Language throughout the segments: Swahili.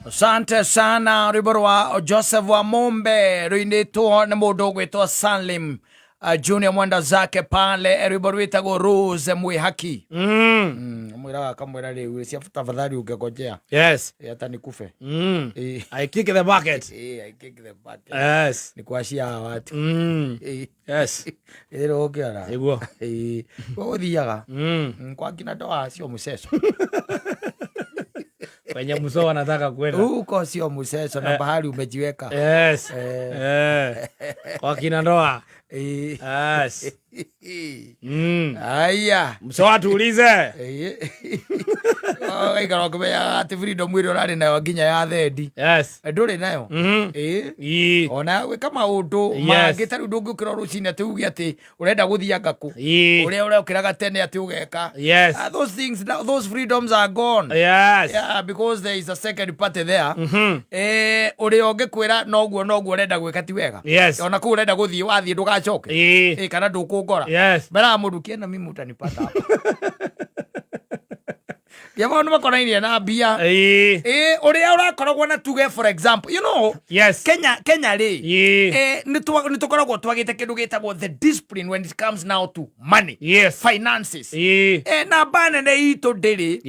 Asante sana Riborwa Joseph wa Mombe ruinitwo na mundu gwitwo Salim Junior mwenda zake pale Riborwita go Rose Mwihaki mwira kamwira riu cia tafadhali ungegojea yes hata nikufe I kick the bucket I kick the bucket yes ni kuashia watu yes ero kiara iguo uthiaga kwa kina doa sio museso kwenye mso wanataka kwenda huko sio museso na bahari umejiweka yes kwa kina ndoa yes aya mso watu ulize ikaro kumenya ati freedom mwiri urari nayo nginya ya thendi yes nduri nayo ona we kama undu mangi tari ndungukira rucini ati ugi ati urenda guthia ngaku uria urekiraga tene ati ugeka those things those freedoms are gone yes because there is a second party there uria ungikwira noguo urenda gwika ti wega ona ku urenda guthie wathie ndugacoke kana ndukungora bara murukie na mimi utanipata hapa Yama no makonainie na bia uria urakoragwo na tuge for example you know Kenya ri nitukoragwo twagite kindu gitagwo the discipline when it comes now to money finances na bane ne ito ndiri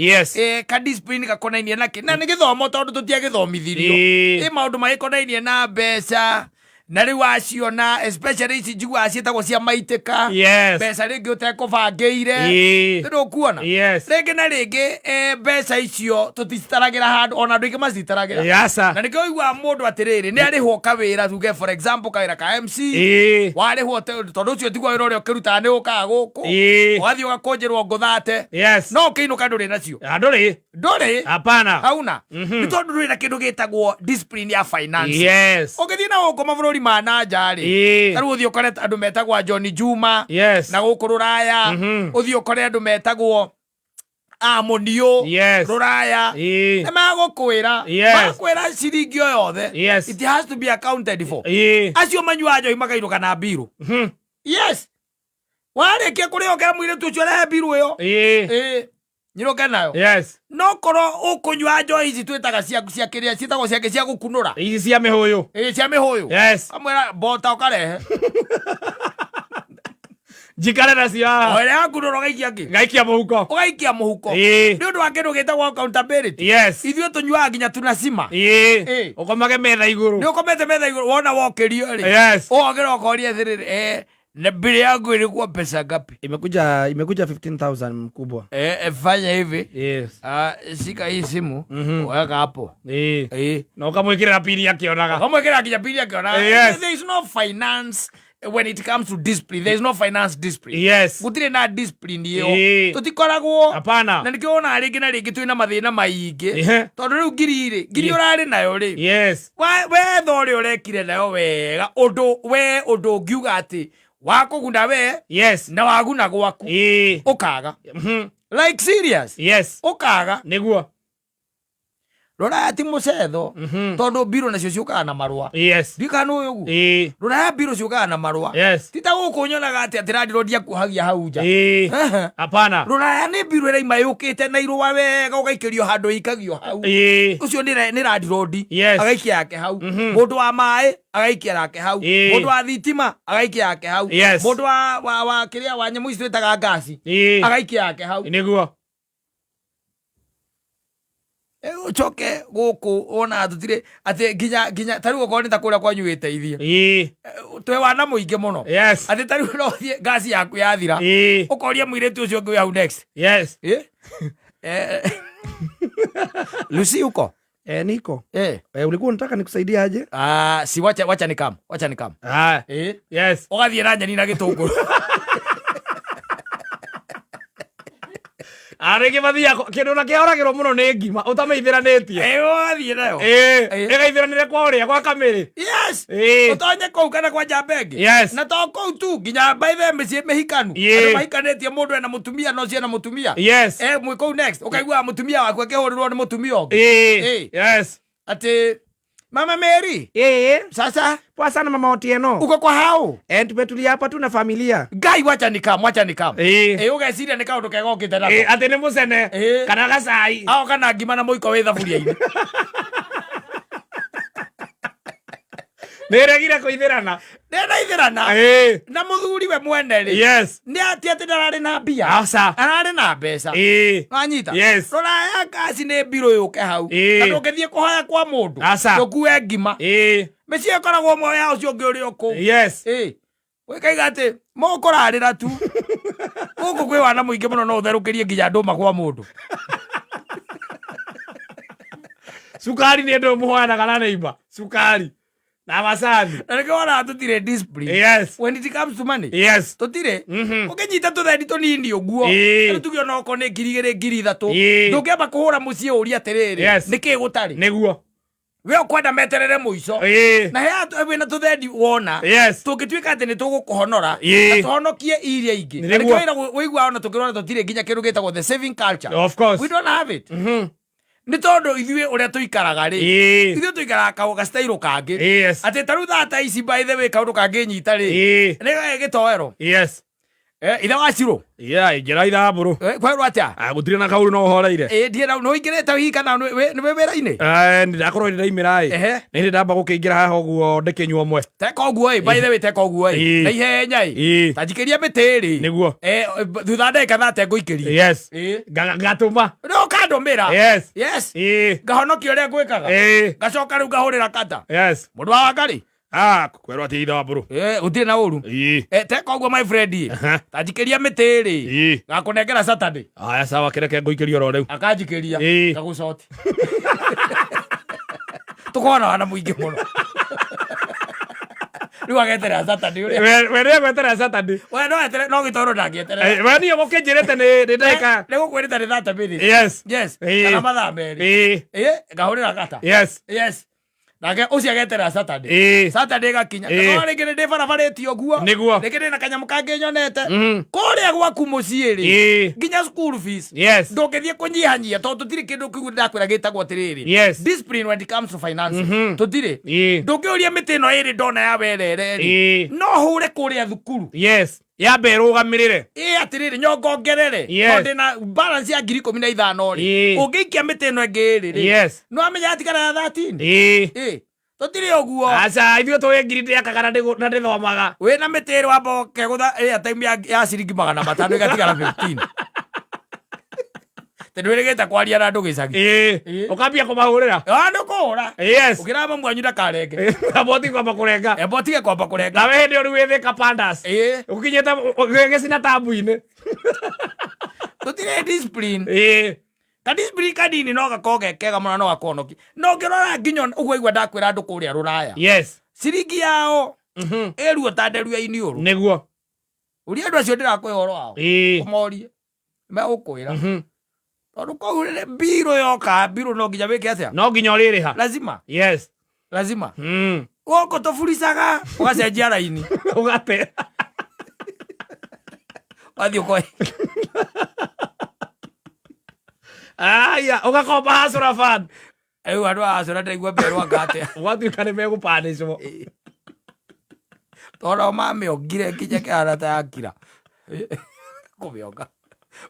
ka discipline gakonainie nake na ni githomo tondu tutia githomithirio maundu magikonainie na mbeca na riu aciona especially ici njigua cietagwo cia maitĩka mbeca rĩngĩ ũtekũbangĩire ndũkuona rĩngĩ na rĩngĩ mbeca icio tũticitaragĩra handũ ona andũ aingĩ macitaragĩra na nĩkĩo ũiguaga mũndũ atĩrĩrĩ nĩ arĩhwo kawĩra tuge for example kawĩra ka MC warĩhwo tondũ ũcio tiguo wĩra ũrĩa ũkĩrutaga nĩ ũkaga gũkũ ũgathiĩ ũgakũnjĩrwo ngũthate no ũkĩinũka ndũrĩ nacio ndũrĩ hapana hauna nĩ tondũ ndũrĩ na kĩndũ gĩtagwo discipline ya finance ũgĩthiĩ na gũkũ mabũrũri ma nanja rĩ tarũ ũthiĩ ũkore andũ metagwo John Juma na gũkũ rũraya ũthiĩ ũkore andũ metagwo Amonio rũraya magũkwĩra ciringi o yothe it has to be accounted for acio manyua njohi makainũka na mbiru warĩkia kũrĩokera mũirĩtu ũcio rehe mbiru ĩyo nyiroke nayo no korwo ũkũnyua njohi ici twĩtaga cia kĩrĩa ciĩtagwo ciake cia gũkunũra ici cia mĩhũyũ cia mĩhũyũ amwĩra bota ũkarehe njikare nacio oĩrĩa gakunũra ũgaikia mũhuko nĩ ũndũ wa kĩndũ gĩtagwo accountability ithuĩ tũnyuaga nginya tunacima ũkomage metha igũrũ nĩ ũkomete metha igũrũ wona wokĩrio rĩ ũgĩra ũkoria thĩrĩrĩ na bili yangu ilikuwa pesa ngapi? Imekuja 15,000 mkubwa. Fanya hivi. Shika hii simu, weka hapo. Na ukamwekera pili yake onaga. Ukamwekera pili yake onaga. There is no finance when it comes to discipline. There is no finance discipline. Gutire na discipline hiyo. Tutikoragwo. Hapana. Na nikiona rĩngĩ na rĩngĩ twina mathĩna maingĩ. Tondu rĩu ngiri urari nayo rĩ. We thori urekire nayo wega. Ũndũ ngiuga ati wakugunda we na waguna gwaku ukaga like serious ukaga niguo rora ti mucetho tondu biro nacio ciukaga na marua ndikana uyu gu rora biro ciukaga na marua tita gukunyonaga ati atirandirondia kuhagia hau nja hapana rora ni biro ira imayukite na irua wega ugaikirio handu ikagio hau ucio ni randirodi agaikia yake hau mundu wa mai agaikia yake hau mundu wa thitima agaikia yake hau mundu wa kiria wa nyamu ici twitaga ngasi agaikia yake hau niguo ucoke guku ona tutire ati ginya tariu ukorwo nita kuria kwanyu witeithie twe wana muingi muno ati tariu no thie ngasi yaku yathira ukoria muiretu ucio ngi hau next Lucy uko niko ulikuwa unataka nikusaidie aje si wacha nikam ugathie na nyeni na gitunguru arege mathia kindu na kioragirwo muno ni ngima utameithiranetie wathie nayo egaithiranire kwa uria kwa kamiri utonye kou kana kwa jambenge na to kou tu nginya by the mĩciĩ mĩhikanu andũ mahikanĩtie mũndũ ena mũtumia no ciena mũtumia mwĩ kou next ũkaigua mũtumia waku akĩhũrĩrwo nĩ mũtumia ũngĩ atĩ Mama Mary. Sasa poa sana mama Otieno. Uko kwa hao? Tumetulia hapa tu na familia. Gai wacha nikam. Ugeciria ni kaundu kega ukite nako. Ati ni mucene kana gacai. Ao kana ngima na muiko wi thaburia-ini. Neregire kuithirana. Na muthuri we mwene ri. Ni ati ndarari na mbia. Arari na mbeca. Wanyita. Rora ya kasi ni biro yuke hau. Na ukithie kuhaya kwa mundu. Ndukue ngima. Meci ikoragwo mwe ya ucio ngi uri uku. Wikaiga ati mukurarira tu. Guku kwi wana muingi muno no utherukirie nginya nduma kwa mundu. Sukari ni ndo muhoana kana neiba. Sukari. Na masani. Na niko wana tutire discipline. When it comes to money. Tutire. Ukinyita tutheni tunini uguo. Tugiona oko ni ngiri 3. Ndungeba kuhura mucie uria atiriri. Niki gutari. Niguo. We ukwenda meterere muico. Na he wina tutheni wona. Tungituika ati ni tugukuhonora. Na tuhonokie iria ingi. Na niko wira wigua ona tukirona tutire nginya kindu gitagwo the saving culture. Of course. We don't have it. Ni tondu ithuĩ uria tuikaraga ri ithuĩ tuikaraga kaũga style kangi ati taru thata ici by the way kaundu kangi nyita ri ni gitoero ithe wa Ciro njira ithamburu kwerwo atia gutire na kauru no horeire ndie no ingirete hihi kana ni we wira-ini ndakorwo ndaimira ni ndamba gukiingira haha uguo ndikinywa mwe teka uguo by the way teka uguo na ihenya tanjikiria mitiri niguo thutha ndeka thate nguikiria ngatuma no kandumira ngahonokia uria ngwikaga ngacoka riu ngahurira kata mundu wa Wangari kwerwo ati ithe wa mburu utire na uru teka uguo my friend tanjikiria mitiri ngakunengera Saturday aya sawa kireke nguikiria ro riu akanjikiria ngagucoti tukona wana muingi muno riu ageterera Saturday uria we ni agweterera Saturday we no etere no gitoro ndangieterera we ni ugukinjirite ni ndeka ni gukwirita ni 30 minutes kana mathaa meri ngahurira kata nake ucio ageterera Saturday gakinya no ringi ndi barabaritio guo ringi ndi na kanyamu kangi nyonete kuria gwaku mucii ri nginya school fees ndungithie kunyihanyia tondu tutiri kindu kiu ndakwira gitagwo atiriri discipline when it comes to finance tutiri ndungiuria miti ino iri ndona ya werere ri no hure kuria thukuru yambe rugamirire atiriri nyongongerere tondu na balance ya 15,000 ri ungiikia miti ino ingi ri no amenya atikana ya 13 tutiri uguo aca ithuĩ tũĩ ngiri ndĩakaga na ndĩthomaga wĩna mĩtĩrĩ wamba kegũtha time ya ciringi 500 igatigara 15 tondũ ĩrĩgĩte kwaria na andũ gĩcagi ũkambia kũmahũrĩra ndũkũhũra ũkĩramba mwanyu ndakarenge aboti kwamba kũrenga ebotige kwamba kũrenga nawe hĩndĩ ĩyo rĩu wĩthĩka pandas ũkinyĩte gĩcina tambu-inĩ tũtirĩ discipline discipline kanini no gakorwo gekega mũno no gakonoki no ngĩrora nginya ũguo igua ndakwĩra andũ kũrĩa Rũraya ciringi yao ĩruo ta nderu-inĩ ũru nĩguo ũria andũ acio ndĩrakwĩ ũhoro wao ũmorie megũkwĩra tondũ kũu mbirũ yoka mbirũ no nginya wĩke atĩa no nginya ũrĩrĩha lazima gũkũ tũburicaga ũgacenjia raini ũgate wathiĩ ũkoe aya ugakomba hasura fan ayo andũ a hasura ndaigua mberwa ngate watuĩka nĩ megũpanĩcwo tondũ mamĩongire nginya kĩharata ya kira kũmĩonga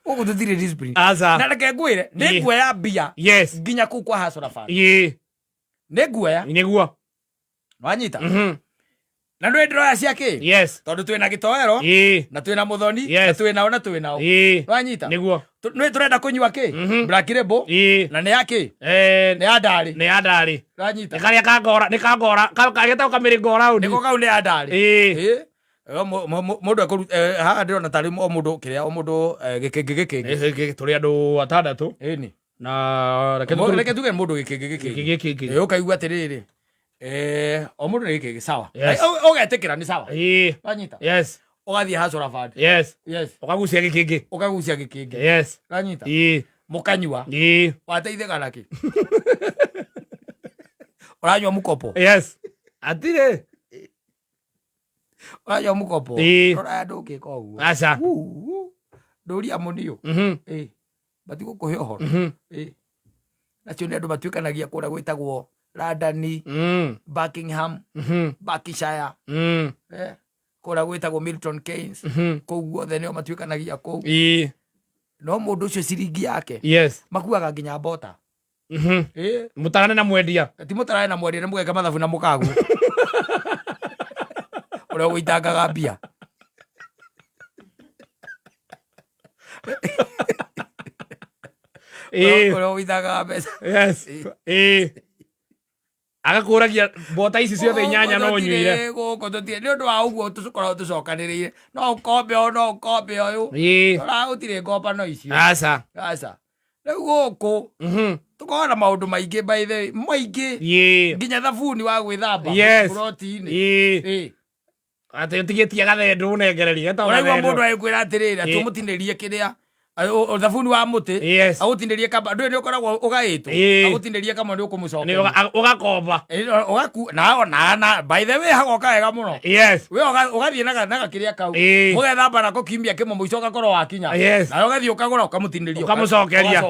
ũguo tũtirĩ discipline na reke ngwĩre nĩ nguoya mbia nginya kũu kwa hasura fan nĩ nguoya nĩguo wanyita na ndwĩ ndĩroya ciakĩ tondũ twĩna gĩtoero na twĩna mũthoni na twĩnao wanyita nĩguo nĩ tũrenda kũnyua kĩ Black Label na nĩ yakĩ nĩ ya ndarĩ wanyita karĩa kangora nĩ kangora kagĩtagwo kamĩrĩngora ũni nĩko kau nĩ ya ndarĩ mũndũ ekũruta haha ndĩrona tarĩ o mũndũ kĩrĩa o mũndũ gĩkĩngĩ tũrĩ andũ 6 na reke tuge mũndũ gĩkĩngĩ ũkaigua atĩrĩrĩ o mũndũ nĩ gĩkĩngĩ sawa ũgetĩkĩra nĩ sawa wanyita ũgathiĩ hasũra band ũkagucia gĩkĩngĩ wanyita mũkanyua wateithĩka nakĩ ũranyua mũkopo atirĩ ũranyua mũkopo rora andũ ũkĩka ũguo aca ndũria mũniũ batigũkũhe ũhoro nacio nĩ andũ matuĩkanagia kũrĩa gwĩtagwo Radani, Buckingham, Buckinghamshire, kora gwitagwo Milton Keynes, kou guothe nio matuikanagia kou. No mundu ucio ciringi yake makuaga nginya bota. Mutarane na mwendia. Ti mutarane na mwendia, mugeka mathabu na mukagu. Ura uitangaga mbia. Ura uitangaga mbeca. Agakuragia bota ici ciothe inyanya no nyuire. Guko tutire ni undu wa uguo tucokorwo tucokaniriire. No ukombe uyu. Ora utire ngopano icio. Aca. Riu guku tukorwo na maundu maingi by the maingi. Nginya thabuni wa gwithamba protein. Ati utigitie gathendu unengererie ta uraigua mundu agikwira atirira tumutinirie kiria thabuni wa muti agutinirie kamba ndu ni ukoragwo ugaitwo agutinirie kama ndi ukumucoka ni ugakomba na by the way hagoka wega muno we ugathie na kiria kau mugethamba nako kimbia kimwe muico gakorwo wakinya na ugathie ukagura ukamutiniria ukamucokeria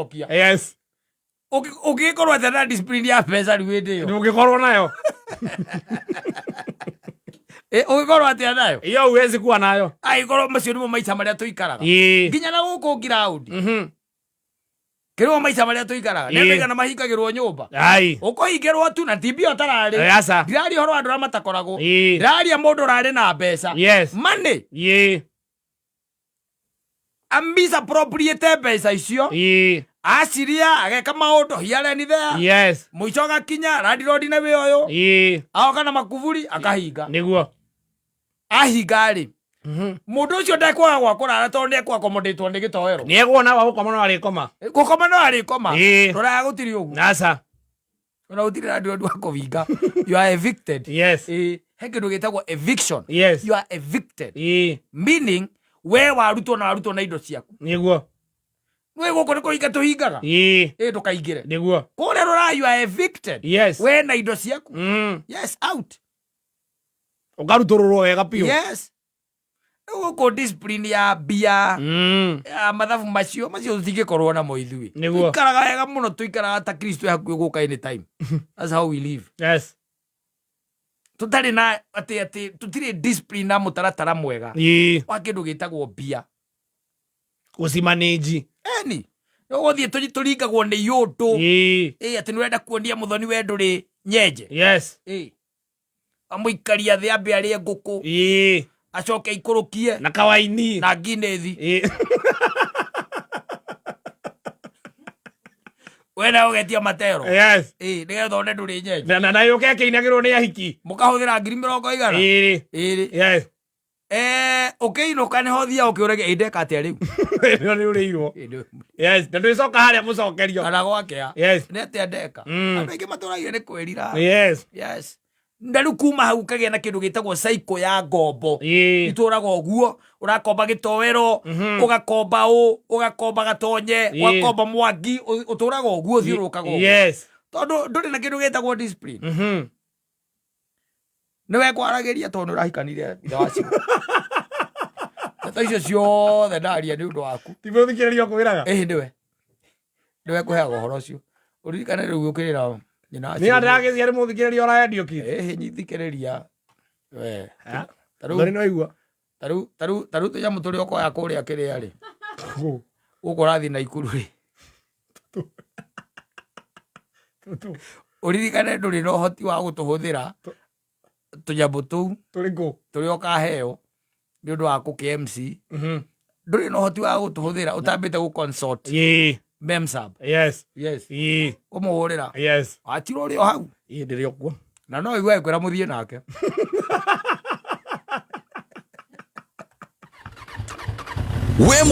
ugikorwo na discipline ya pesa riwende yo ugikorwo nayo ugikorwo atia nayo iyo uwezi kuwa nayo aikorwo macio nimo maica maria tuikaraga nginya na guku ground kirwo maica maria tuikaraga nenda na mahingagirwo nyumba ukohingirwo tu na tibio tarari ndirari horo andu matakoragwo ndirari mundu rari na mbeca money ambisa propriete mbeca icio asiria ageka maundu hiareni there muico gakinya randirodi na we uyu aoka na makuvuri akahinga niguo ahinga ri mundu ucio ndekwaga gwakura tondu ndekwa accommodate ndi gitoero ni egwona wa gukoma no arikoma rora gutiri ugu aca ona gutiri randirodi wa kuvinga you are evicted he kindu gitagwo eviction you are evicted meaning we warutwo na indo ciaku niguo we guko niko hinga tuhingaga ndukaingire niguo kure rora you are evicted we na indo ciaku out ukarutururwo wega piu guko discipline ya bia mathabu macio tutingikorwo namo ithui ikaraga wega muno tuikaraga ta Kristo hakuhi guka any time. That's how we live. Tutari na ati tutire discipline na mutaratara mwega wa kindu gitagwo bia ucimanage ni ugothie turingagwo ni yundu ati nurenda kuonia muthoni we nduri nyenje amuikaria thi ambe arie nguku acoke ikurukie na kawaini na nginethi wena ugetia matero nigetha one nduri nyenje na yuke keinagirwo ni ahiki mukahuthira 20,000 ukiinuka niho thia ukiurege indeka atia riu ni uriirwo na ndwicoka haria mucokerio kana gwakea ni atia ndeka andu aingi maturagio ni kwirira ndaru kuma hau kagia na kindu gitagwo cycle ya ngombo ituraga oguo urakomba gitowero ugakomba ugakomba gatonye ugakomba mwangi uturaga oguo thiurukaga oguo tondu nduri na kindu gitagwo discipline niwe kwaragiria tondu urahikanire ithe wacio icio ciothe ndaria ni undu waku tibo thikiririo kwiraga niwe kuheaga uhoro ucio uririkane riu ukirira ni andagithia ri muthikiriria uraendio ki nyithikiriria taru no igua taru tuyamu turi okoya kuria kiria ri uko rathi na ikuru ri uririkane nduri no hoti wa gutuhuthira tunyamu tuu turi okaheo ni undu wa KMC nduri no hoti wa gutuhuthira utambite gu consult Memsab umuhurira atiro ri o hau ndiri okuo na no igwe kwira muthie nake we